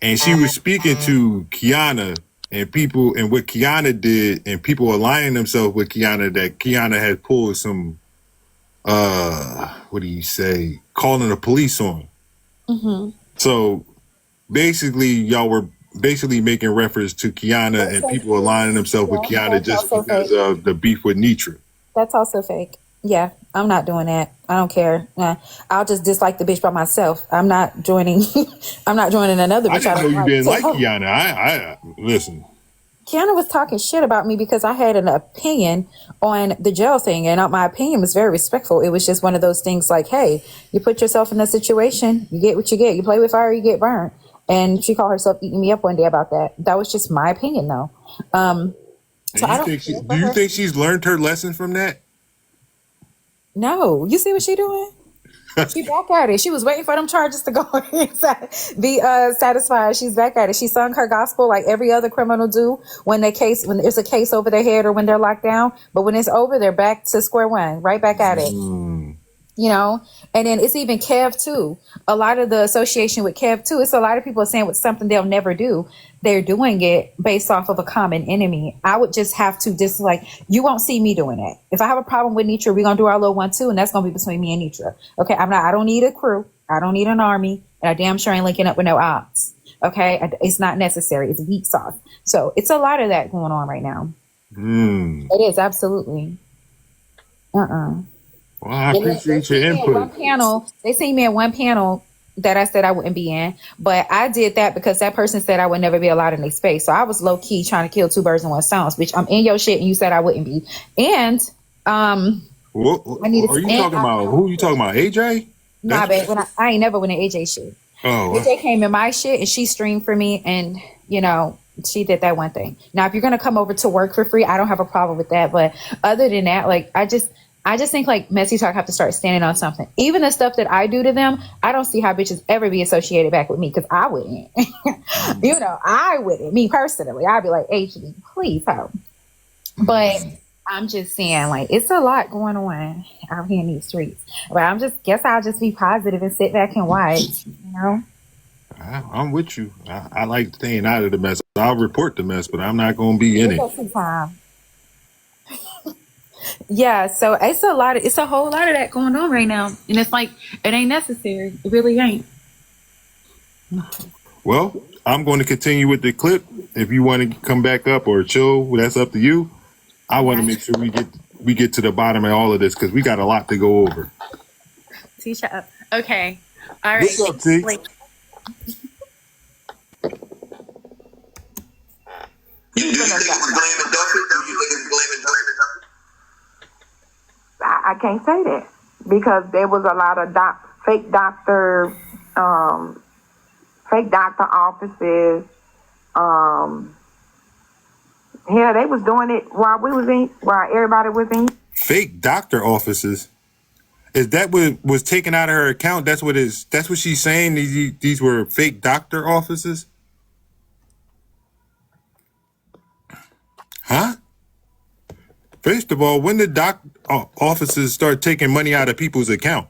and she was speaking to Kiana and people and what Kiana did, and people aligning themselves with Kiana, that Kiana had pulled some what do you say, calling the police on. So basically y'all were basically making reference to Kiana and people aligning themselves with Kiana just because of the beef with Nitra. That's also fake. Yeah, I'm not doing that. I don't care. I'll just dislike the bitch by myself. I'm not joining. I'm not joining another bitch. I didn't know you didn't like Kiana. I listen. Kiana was talking shit about me because I had an opinion on the jail thing, and my opinion was very respectful. It was just one of those things like, hey, you put yourself in a situation, you get what you get. You play with fire, you get burned. And she called herself eating me up one day about that. That was just my opinion, though. So do you think she's learned her lesson from that? No. You see what she doing? She back at it. She was waiting for them charges to go be satisfied. She's back at it. She sung her gospel like every other criminal do when there's a case over their head or when they're locked down. But when it's over, they're back to square one, right back at it. You know, and then it's even Kev too. A lot of the association with Kev too. It's a lot of people are saying with something they'll never do. They're doing it based off of a common enemy. I would just have to dislike. You won't see me doing that. If I have a problem with Nitra, we're gonna do our little 1-2, and that's gonna be between me and Nitra. Okay, I don't need a crew. I don't need an army, and I damn sure ain't linking up with no ops. Okay, it's not necessary. It's weak sauce. So it's a lot of that going on right now. It is absolutely. Well, I appreciate your input. They seen me at one panel that I said I wouldn't be in, but I did that because that person said I would never be allowed in their space. So I was low key trying to kill two birds in one stone. Bitch, I'm in your shit, and you said I wouldn't be. And what are you talking about? Who are you talking about? AJ? Nah, babe. I ain't never went in AJ shit. Oh, AJ came in my shit, and she streamed for me, and she did that one thing. Now, if you're gonna come over to work for free, I don't have a problem with that. But other than that, like I just think like Messy Talk have to start standing on something. Even the stuff that I do to them, I don't see how bitches ever be associated back with me because I wouldn't. I wouldn't. Me personally, I'd be like, HB, please help. But I'm just saying, like, it's a lot going on out here in these streets. But I'll just be positive and sit back and watch, I'm with you. I like staying out of the mess. I'll report the mess, but I'm not going to be in it. Yeah, so it's a whole lot of that going on right now. And it's like, it ain't necessary. It really ain't. Well, I'm going to continue with the clip. If you want to come back up or chill, that's up to you. I want to make sure we get to the bottom of all of this because we got a lot to go over. Shut up. Okay. All right. What's up, T? You think it's blaming Duffy? Do you think it's blaming Duffy? I can't say that because there was a lot of fake doctor offices. Yeah, they was doing it while everybody was in. Fake doctor offices. Is that what was taken out of her account? That's what she's saying. These were fake doctor offices. Huh? First of all, when did offices start taking money out of people's account?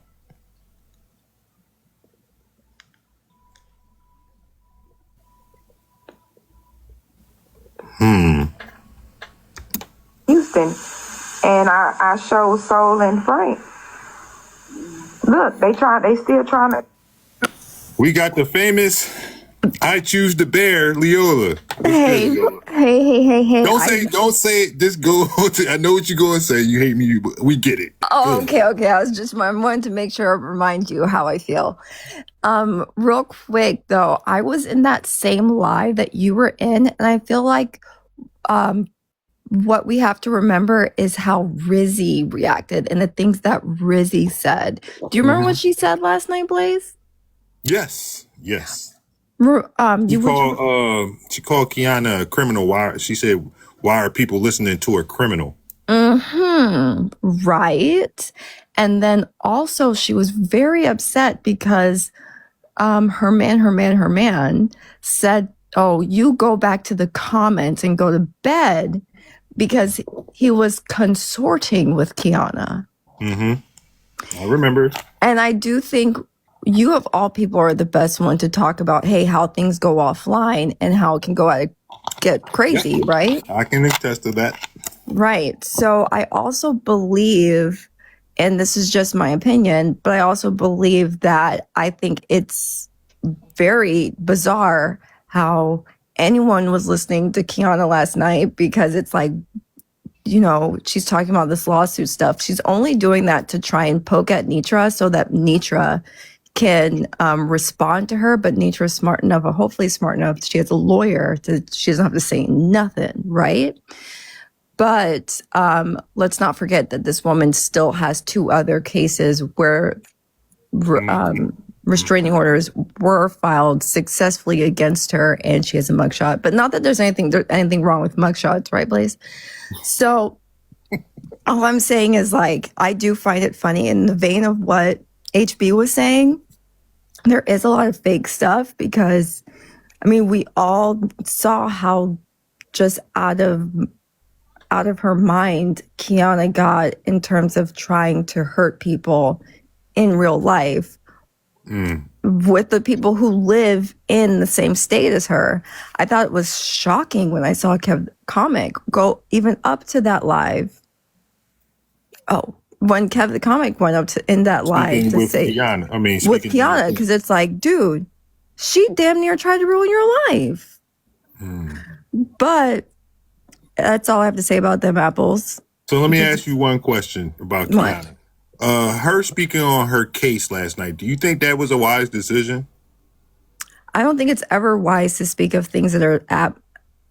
Houston, and I showed Soul and Frank. Look, they still trying to. We got the famous I Choose the Bear, Leola. Hey. Don't say it. Just go. I know what you're going to say. You hate me, but we get it. Oh, okay. I wanted to make sure I remind you how I feel. Real quick though, I was in that same live that you were in, and I feel like, what we have to remember is how Rizzy reacted and the things that Rizzy said. Do you remember what she said last night, Blaze? Yes. She called Kiana a criminal. Why? She said, "Why are people listening to a criminal?" Right. And then also she was very upset because her man said, "Oh, you go back to the comments and go to bed," because he was consorting with Kiana. I remember. And I do think you of all people are the best one to talk about, hey, how things go offline and how it can get crazy, right? I can attest to that. Right. So I also believe, and this is just my opinion, but I also believe that I think it's very bizarre how anyone was listening to Kiana last night, because it's like, she's talking about this lawsuit stuff. She's only doing that to try and poke at Nitra so that Nitra can respond to her. But Nitra's smart enough, or hopefully smart enough, she has a lawyer, she doesn't have to say nothing, right? But let's not forget that this woman still has 2 other cases where restraining orders were filed successfully against her, and she has a mugshot. But not that there's anything wrong with mugshots, right, Blaze? So all I'm saying is, like, I do find it funny in the vein of what HB was saying. There is a lot of fake stuff because, I mean, we all saw how just out of her mind Kiana got in terms of trying to hurt people in real life. With the people who live in the same state as her. I thought it was shocking when I saw Kev Comic go even up to that live. Oh, when Kev the Comic went up to in that live to say Kiana. With Kiana, because it's like, dude, she damn near tried to ruin your life. But that's all I have to say about them apples. So let me ask you one question about Kiana. Her speaking on her case last night, do you think that was a wise decision? I don't think it's ever wise to speak of things that are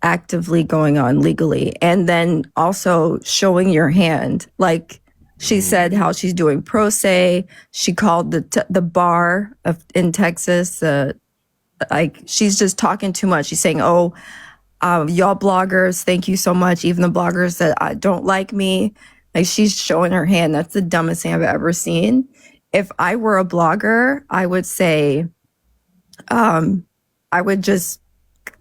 actively going on legally, and then also showing your hand. Like she said how she's doing pro se. She called the bar in Texas, like she's just talking too much. She's saying, y'all bloggers, thank you so much. Even the bloggers that don't like me. Like, she's showing her hand. That's the dumbest thing I've ever seen. If I were a blogger, I would say, I would just,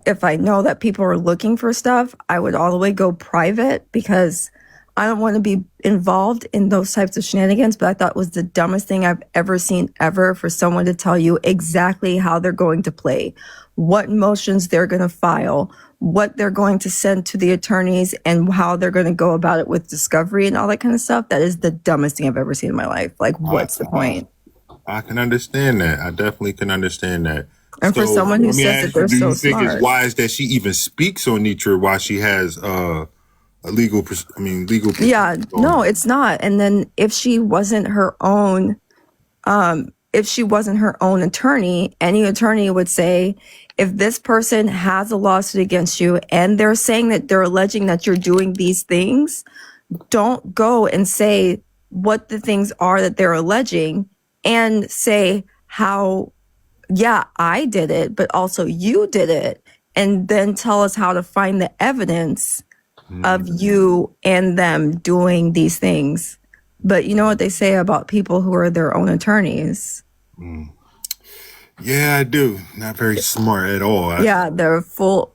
if I know that people are looking for stuff, I would all the way go private, because I don't want to be involved in those types of shenanigans. But I thought it was the dumbest thing I've ever seen ever, for someone to tell you exactly how they're going to play, what motions they're going to file, what they're going to send to the attorneys, and how they're going to go about it with discovery and all that kind of stuff. That is the dumbest thing I've ever seen in my life. Like, what's the point? I can understand that. I definitely can understand that. And so, for someone who says that they're so smart. Do you think it's wise that she even speaks on Nitra while she has legal? Yeah, no, it's not. And then if she wasn't her own, attorney, any attorney would say, if this person has a lawsuit against you and they're saying that they're alleging that you're doing these things, don't go and say what the things are that they're alleging, and say how, yeah, I did it, but also you did it. And then tell us how to find the evidence of you and them doing these things. But you know what they say about people who are their own attorneys? Yeah, I do. Not very smart at all. They're a fool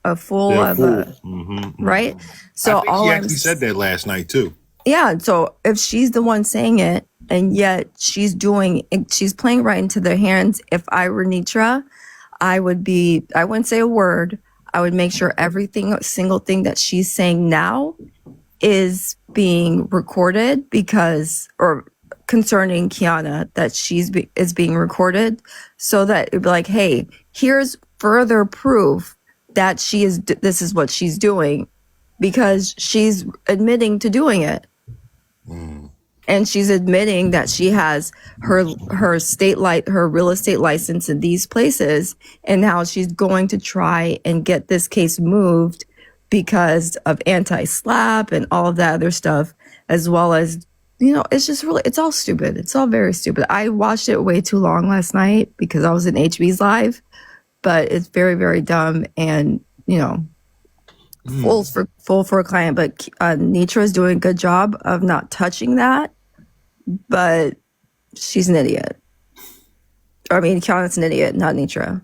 right? So she actually said that last night too. Yeah, so if she's the one saying it, and yet she's playing right into their hands. If I were Nitra, I wouldn't say a word. I would make sure single thing that she's saying now is being recorded, or concerning Kiana, that is being recorded, so that it'd be like, hey, here's further proof that this is what she's doing, because she's admitting to doing it. And she's admitting that she has her real estate license in these places, and now she's going to try and get this case moved because of anti-SLAPP and all of that other stuff, as well as, it's just really, it's all stupid. It's all very stupid. I watched it way too long last night because I was in HB's live, but it's very, very dumb, and, full for a client. But Nitra is doing a good job of not touching that, but she's an idiot. I mean, Kiana's an idiot, not Nitra.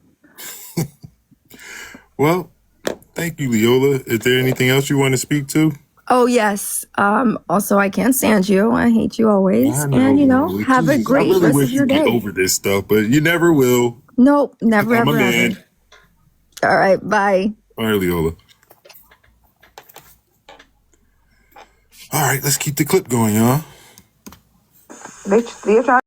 Well, thank you, Leola. Is there anything else you want to speak to? Oh, yes. Also, I can't stand you. I hate you always. I know, And, Leola, have a Jesus, I great really rest wish of your you'd get day. over this stuff, but you never will. Nope, never, I'm a ever, man. ever. All right, bye. All right, Leola. All right, let's keep the clip going, y'all. They still trying